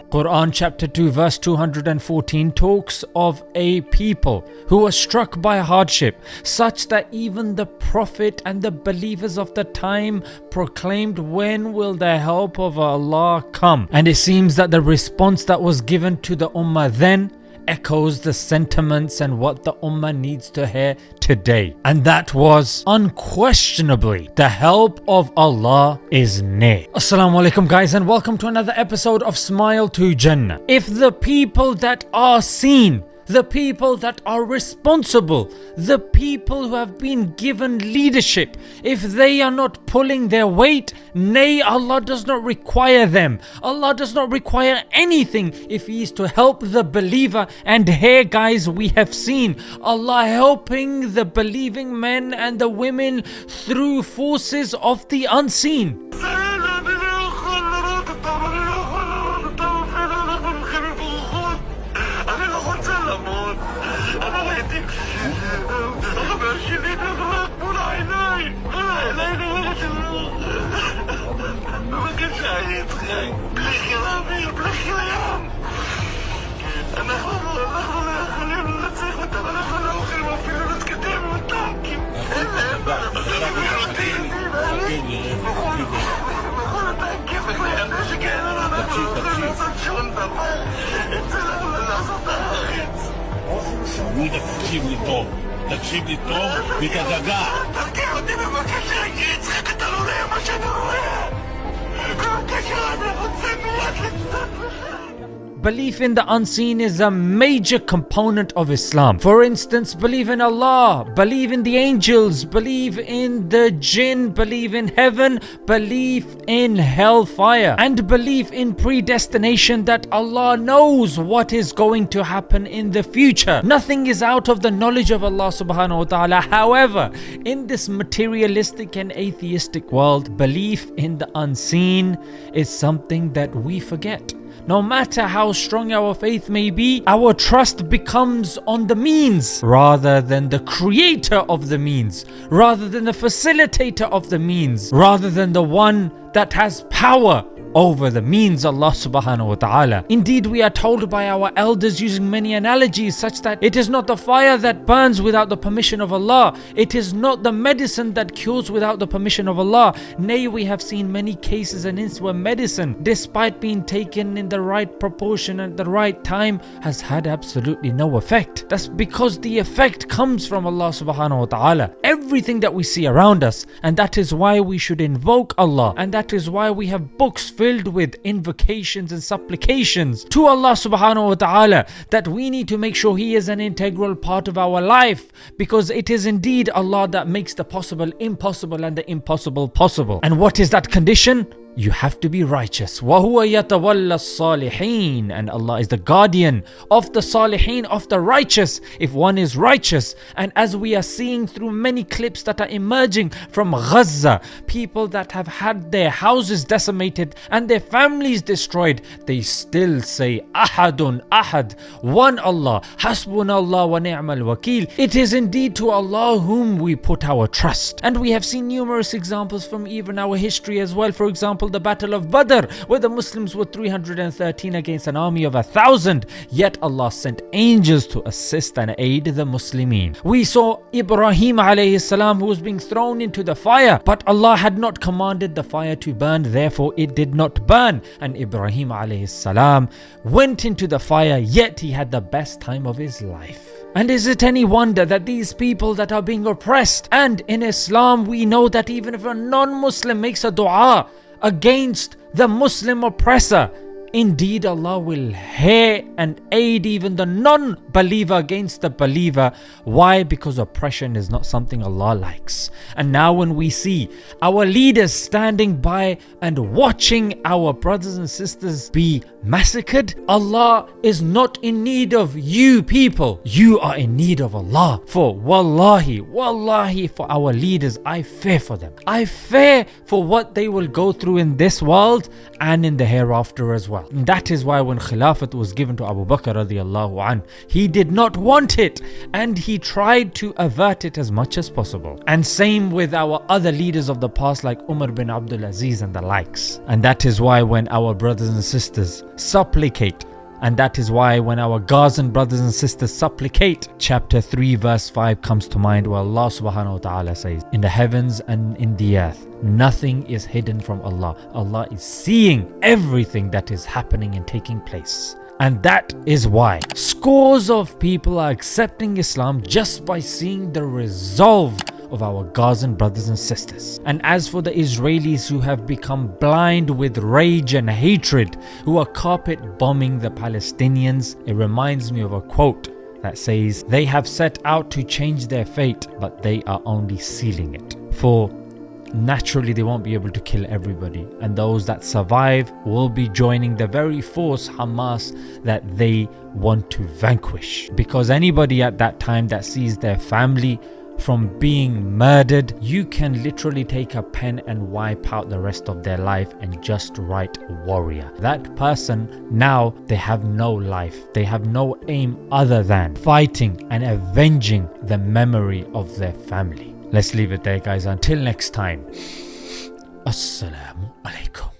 Quran chapter 2 verse 214 talks of a people who were struck by hardship, such that even the Prophet and the believers of the time proclaimed, when will the help of Allah come? And it seems that the response that was given to the Ummah then echoes the sentiments and what the Ummah needs to hear today. And that was unquestionably, the help of Allah is near. Assalamu alaikum guys, and welcome to another episode of Smile to Jannah. If the people that are seen, the people that are responsible, the people who have been given leadership, if they are not pulling their weight, nay, Allah does not require them. Allah does not require anything if He is to help the believer. And here guys, we have seen Allah helping the believing men and the women through forces of the unseen. תקשיב לי טוב ותדגע. תרגיע אותי בבקשה, אני צריך, אתה לא רואה מה שאני רואה. בבקשה, אני רוצה מיד לקצת לך. Belief in the unseen is a major component of Islam. For instance, believe in Allah, believe in the angels, believe in the jinn, believe in heaven, believe in hellfire, and believe in predestination, that Allah knows what is going to happen in the future. Nothing is out of the knowledge of Allah subhanahu wa ta'ala. However, in this materialistic and atheistic world, belief in the unseen is something that we forget. No matter how strong our faith may be, our trust becomes on the means rather than the creator of the means, rather than the facilitator of the means, rather than the one that has power over the means, Allah subhanahu wa ta'ala. Indeed, we are told by our elders using many analogies such that it is not the fire that burns without the permission of Allah. It is not the medicine that cures without the permission of Allah. Nay, we have seen many cases and instances where medicine, despite being taken in the right proportion at the right time, has had absolutely no effect. That's because the effect comes from Allah subhanahu wa ta'ala. Everything that we see around us, and that is why we should invoke Allah, and that is why we have books filled with invocations and supplications to Allah subhanahu wa ta'ala, that we need to make sure He is an integral part of our life, because it is indeed Allah that makes the possible impossible and the impossible possible. And what is that condition? You have to be righteous. وَهُوَ يَتَوَلَّى الصَّالِحِينَ. And Allah is the guardian of the salihin, of the righteous, if one is righteous. And as we are seeing through many clips that are emerging from Gaza, people that have had their houses decimated and their families destroyed, they still say, Ahadun Ahad, one Allah, Hasbunallah wa ni'mal wakil. It is indeed to Allah whom we put our trust. And we have seen numerous examples from even our history as well. For example, the Battle of Badr, where the Muslims were 313 against an army of 1,000, yet Allah sent angels to assist and aid the Muslimin. We saw Ibrahim alayhi salam, who was being thrown into the fire, but Allah had not commanded the fire to burn, therefore it did not burn. And Ibrahim alayhi salam went into the fire, yet he had the best time of his life. And is it any wonder that these people that are being oppressed, and in Islam we know that even if a non-Muslim makes a dua against the Muslim oppressor, indeed Allah will hear and aid even the non-believer against the believer. Why? Because oppression is not something Allah likes. And now when we see our leaders standing by and watching our brothers and sisters be massacred, Allah is not in need of you people. You are in need of Allah. For wallahi, for our leaders, I fear for them. I fear for what they will go through in this world and in the hereafter as well. well. And that is why when Khilafat was given to Abu Bakr radiallahu anh, he did not want it and he tried to avert it as much as possible. And same with our other leaders of the past like Umar bin Abdul Aziz and the likes. And that is why when our brothers and sisters supplicate, and that is why when our Gazan brothers and sisters supplicate, chapter 3 verse 5 comes to mind, where Allah subhanahu wa ta'ala says, in the heavens and in the earth, nothing is hidden from Allah. Allah is seeing everything that is happening and taking place. And that is why scores of people are accepting Islam just by seeing the resolve of our Gazan brothers and sisters. And as for the Israelis who have become blind with rage and hatred, who are carpet bombing the Palestinians, it reminds me of a quote that says, they have set out to change their fate, but they are only sealing it. For naturally they won't be able to kill everybody, and those that survive will be joining the very force, Hamas, that they want to vanquish. Because anybody at that time that sees their family from being murdered, you can literally take a pen and wipe out the rest of their life and just write warrior. That person, now they have no life, they have no aim other than fighting and avenging the memory of their family. Let's leave it there, guys. Until next time, Assalamu alaikum.